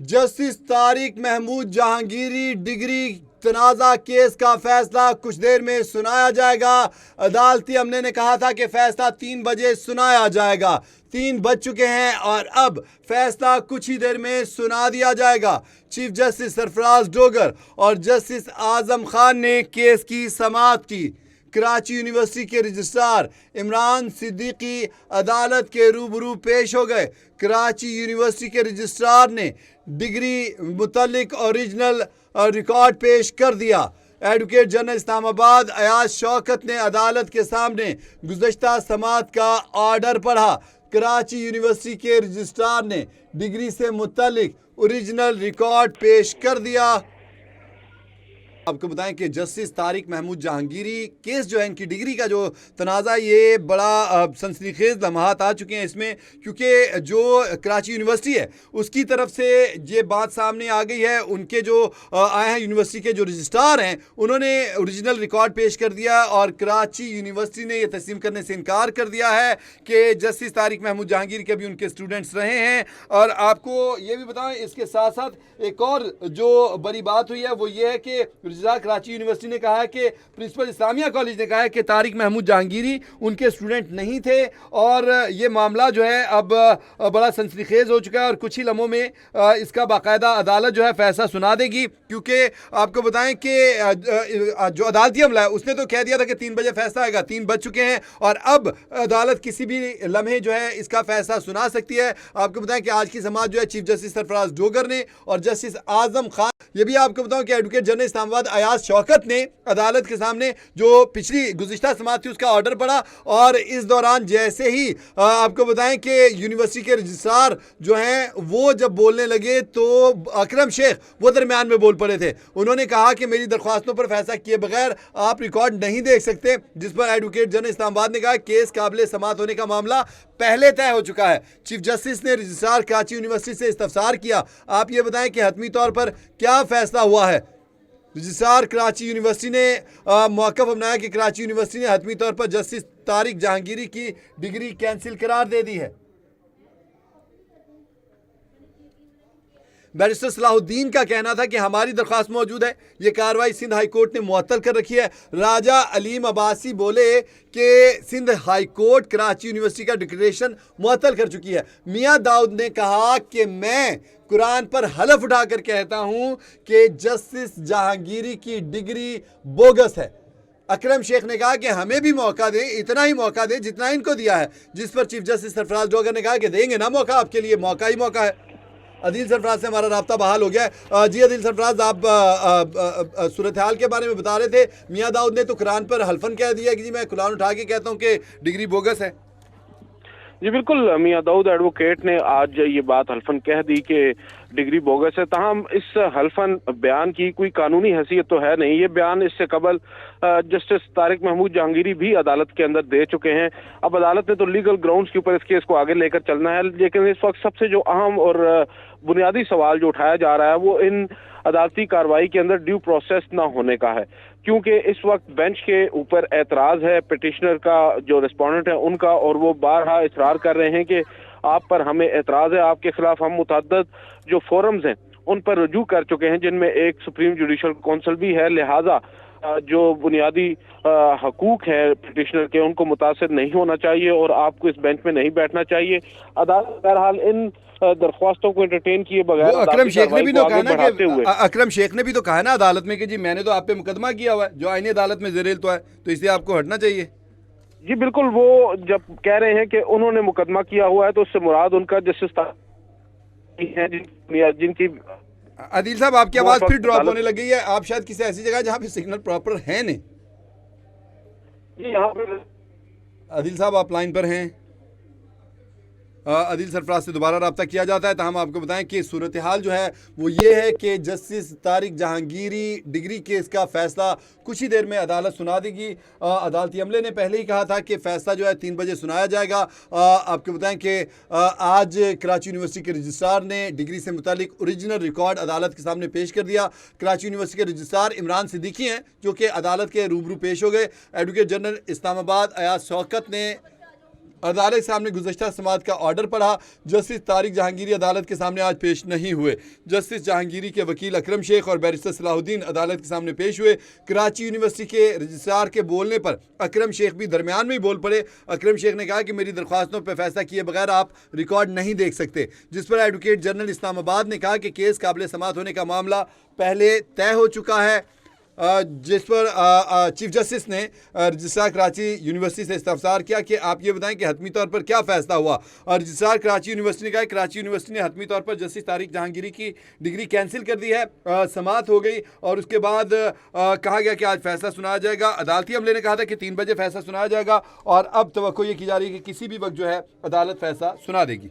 Justice Tariq Mahmood Jahangiri degree तनाज़ा case का फैसला कुछ देर में सुनाया जाएगा। अदालती अमले ने कहा था कि फैसला 3 बजे सुनाया जाएगा। 3 बज चुके हैं और अब फैसला कुछ ही देर में सुना दिया जाएगा। चीफ जस्टिस सरफराज डोगर और जस्टिस आजम खान ने केस की समाअत की। कराची यूनिवर्सिटी के रजिस्ट्रार इमरान सिद्दीकी अदालत के रूबरू पेश हो गए। कराची यूनिवर्सिटी के रजिस्ट्रार ने डिग्री मुतल्लिक ओरिजिनल रिकॉर्ड पेश कर दिया। एडवोकेट जनरल इस्लामाबाद अयाज शौकत ने अदालत के सामने गुज़श्ता समाअत का ऑर्डर पढ़ा। कराची यूनिवर्सिटी के रजिस्ट्रार ने डिग्री से मुतल्लिक ओरिजिनल रिकॉर्ड पेश कर दिया। आपको बताएं कि जस्टिस तारिक महमूद जहांगीरी केस जो है, इनकी डिग्री का जो तनाज़ा, ये बड़ा सनसनीखेज़ लम्हात आ चुके हैं इसमें, क्योंकि जो कराची यूनिवर्सिटी है उसकी तरफ से ये बात सामने आ गई है। उनके जो आए हैं यूनिवर्सिटी के जो रजिस्ट्रार हैं, उन्होंने ओरिजिनल रिकॉर्ड पेश कर दिया और कराची यूनिवर्सिटी ने यह तस्लीम करने से इनकार कर दिया है कि जस्टिस तारिक महमूद जहांगीरी के भी उनके स्टूडेंट्स रहे हैं। और आपको ये भी बताएं, इसके साथ साथ एक और जो बड़ी बात हुई है वो ये है कि कराची यूनिवर्सिटी ने कहा है कि प्रिंसिपल इस्लामिया कॉलेज ने कहा है कि तारिक महमूद जहांगीरी उनके स्टूडेंट नहीं थे और ये मामला जो है अब बड़ा सनसनीखेज हो चुका है और कुछ ही लम्हों में इसका बाकायदा अदालत जो है फैसला सुना देगी। क्योंकि आपको बताएं कि जो अदालती अमला है उसने तो कह दिया था कि 3 बजे फैसला आएगा। 3 बज चुके हैं और अब अदालत किसी भी लम्हे जो है इसका फैसला सुना सकती है। आपको बताएं कि आज की समाअत जो है चीफ जस्टिस सरफराज डोगर ने और जस्टिस आजम खान, ये भी आपको बताऊं कि एडवोकेट जनरल इस्लामाबाद अयाज शौकत ने अदालत के सामने जो पिछली गुज़िश्ता समाअत थी उसका ऑर्डर पढ़ा। और इस दौरान जैसे ही आपको बताएं कि यूनिवर्सिटी के रजिस्ट्रार जो हैं वो जब बोलने लगे तो अकरम शेख वो दरमियान में बोल पड़े थे। उन्होंने कहा कि मेरी दरख्वास्तों पर फैसला किए बगैर आप रिकॉर्ड नहीं देख सकते, जिस पर एडवोकेट जनरल इस्लामाबाद ने कहा केस काबिल समाअत होने का मामला पहले तय हो चुका है। चीफ जस्टिस ने रजिस्ट्रार कराची यूनिवर्सिटी से इस्तफसार किया, आप ये बताएं कि हतमी तौर पर क्या फैसला हुआ है। रजिस्ट्रार कराची यूनिवर्सिटी ने मौक़िफ़ अपनाया कि कराची यूनिवर्सिटी ने हतमी तौर पर जस्टिस तारिक जहांगीरी की डिग्री कैंसिल करार दे दी है। बैरिस्टर सलाहुद्दीन का कहना था कि हमारी दरख्वास्त मौजूद है, ये कार्रवाई सिंध हाई कोर्ट ने मुअत्तल कर रखी है। राजा अलीम अब्बासी बोले कि Sindh high court Karachi university का डिक्लेरेशन मुअत्तल कर चुकी है। मियां दाऊद ने कहा कि मैं कुरान पर हलफ उठाकर कहता हूं कि जस्टिस जहांगीरी की डिग्री बोगस है। अकरम शेख ने कहा कि हमें भी मौका दें, इतना ही मौका दें जितना इनको दिया है, जिस पर चीफ जस्टिस सरफराज डोगर ने कहा कि देंगे ना मौका, आपके लिए मौका ही मौका है। अदील सरफराज से हमारा राब्ता बहाल हो गया है। जी अदील सरफराज, आप सूरत हाल के बारे में बता रहे थे। मियां दाऊद ने तो कुरान पर हल्फन कह दिया कि जी मैं कुरान उठा के कहता हूँ कि डिग्री बोगस है। जी बिल्कुल, मियां दाऊद एडवोकेट ने आज ये बात हल्फन कह दी कि डिग्री बोगस है। तहम इस हल्फन बयान की कोई कानूनी हैसियत तो है नहीं। ये बयान इससे कबल जस्टिस तारिक महमूद जहांगीरी भी अदालत के अंदर दे चुके हैं। अब अदालत ने तो लीगल ग्राउंड्स के ऊपर इस केस को आगे लेकर चलना है, लेकिन इस वक्त सबसे जो अहम और बुनियादी सवाल जो उठाया जा रहा है वो इन अदालती कार्रवाई के अंदर ड्यू प्रोसेस ना होने का है। क्योंकि इस वक्त बेंच के ऊपर एतराज है पिटिशनर का, जो रिस्पोंडेंट है उनका, और वो बारहा इसरार कर रहे हैं कि आप पर हमें एतराज है, आपके खिलाफ हम मुतअद्दिद जो फोरम्स हैं उन पर रुजू कर चुके हैं, जिनमें एक सुप्रीम जुडिशल काउंसिल भी है। लिहाजा जो बुनियादी हकूक है पिटिशनर के उनको मुतासिर नहीं होना चाहिए और आपको इस बेंच में नहीं बैठना चाहिए। अदालत बहरहाल इन दरख्वास्तों को एंटरटेन किए बगैर अकरम शेख ने भी तो कहा ना कि अकरम शेख ने भी तो कहा ना अदालत में कि जी मैंने तो आप पे मुकदमा किया हुआ है जो आईनी अदालत में ज़ेरेल तो है, तो इसलिए आपको हटना चाहिए। जी बिल्कुल, वो जब कह रहे हैं कि उन्होंने मुकदमा किया हुआ है तो उससे मुराद उनका जस्टिस है जिनकी। अदील साहब, आपकी आवाज फिर ड्रॉप होने लगी है। आप शायद किसी ऐसी जगह जहाँ पे सिग्नल प्रॉपर है नहीं। यहाँ पर अदील साहब आप लाइन पर हैं। अदील सरफराज से दोबारा रब्ता किया जाता है। तो हम आपको बताएं कि सूरत हाल जो है वो ये है कि justice Tariq Jahangiri degree case का फैसला कुछ ही देर में अदालत सुना देगी। अदालती अमले ने पहले ही कहा था कि फ़ैसला जो है 3 बजे सुनाया जाएगा। आपको बताएं कि आज कराची यूनिवर्सिटी के रजिस्ट्रार ने डिग्री से मुतालिक ओरिजिनल रिकॉर्ड अदालत के सामने पेश कर दिया। कराची यूनिवर्सिटी के रजिस्ट्रार इमरान सिद्दीकी हैं जो कि अदालत के रूबरू पेश हो गए। एडवोकेट जनरल इस्लामाबाद अयाज शौकत ने अदालत के सामने गुज़श्ता समाअत का ऑर्डर पढ़ा। जस्टिस तारिक जहांगीरी अदालत के सामने आज पेश नहीं हुए। जस्टिस जहांगीरी के वकील अकरम शेख और बैरिस्टर सलाहुद्दीन अदालत के सामने पेश हुए। कराची यूनिवर्सिटी के रजिस्ट्रार के बोलने पर अकरम शेख भी दरमियान में ही बोल पड़े। अकरम शेख ने कहा कि मेरी दरख्वास्तों पर फैसला किए बगैर आप रिकॉर्ड नहीं देख सकते, जिस पर एडवोकेट जनरल इस्लामाबाद ने कहा कि केस काबिल समाअत होने का मामला पहले तय हो चुका है, जिस पर चीफ जस्टिस ने रजिस्ट्रार कराची यूनिवर्सिटी से इस्तफसार किया कि आप ये बताएं कि हतमी तौर पर क्या फ़ैसला हुआ। और रजिस्ट्रार कराची यूनिवर्सिटी ने कहा कि कराची यूनिवर्सिटी ने हतमी तौर पर जस्टिस तारिक जहांगीरी की डिग्री कैंसिल कर दी है। समाअत हो गई और उसके बाद कहा गया कि आज फ़ैसला सुनाया जाएगा। अदालती अमले ने कहा था कि 3 बजे फ़ैसला सुनाया जाएगा और अब तवक्को ये की जा रही है कि किसी भी वक्त जो है अदालत फ़ैसला सुना देगी।